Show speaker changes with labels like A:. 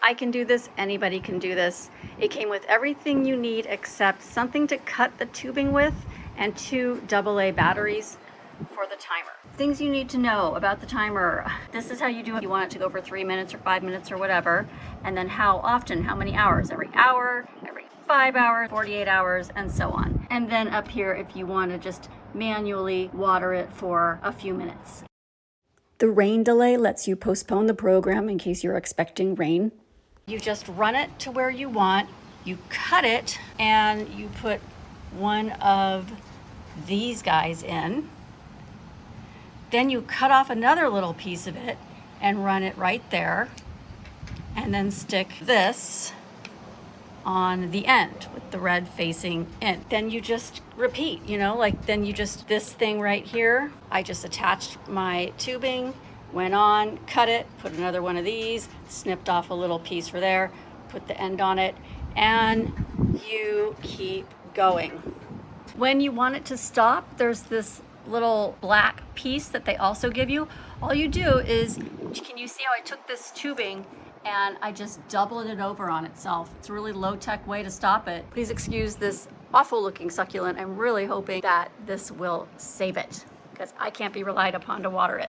A: I can do this, anybody can do this. It came with everything you need except something to cut the tubing with and 2 AA batteries for the timer. Things you need to know about the timer. This is how you do it. You want it to go for 3 minutes or 5 minutes or whatever. And then how often, how many hours? Every hour, every 5 hours, 48 hours, and so on. And then up here, if you want to just manually water it for a few minutes. The rain delay lets you postpone the program in case you're expecting rain. You just run it to where you want, you cut it, and you put one of these guys in. Then you cut off another little piece of it and run it right there. And then stick this on the end with the red facing in. Then you just repeat, this thing right here, I just attached my tubing, went on, cut it, put another one of these, snipped off a little piece for there, put the end on it, and you keep going. When you want it to stop, there's this little black piece that they also give you. All you do is, can you see how I took this tubing and I just doubled it over on itself? It's a really low-tech way to stop it. Please excuse this awful looking succulent. I'm really hoping that this will save it because I can't be relied upon to water it.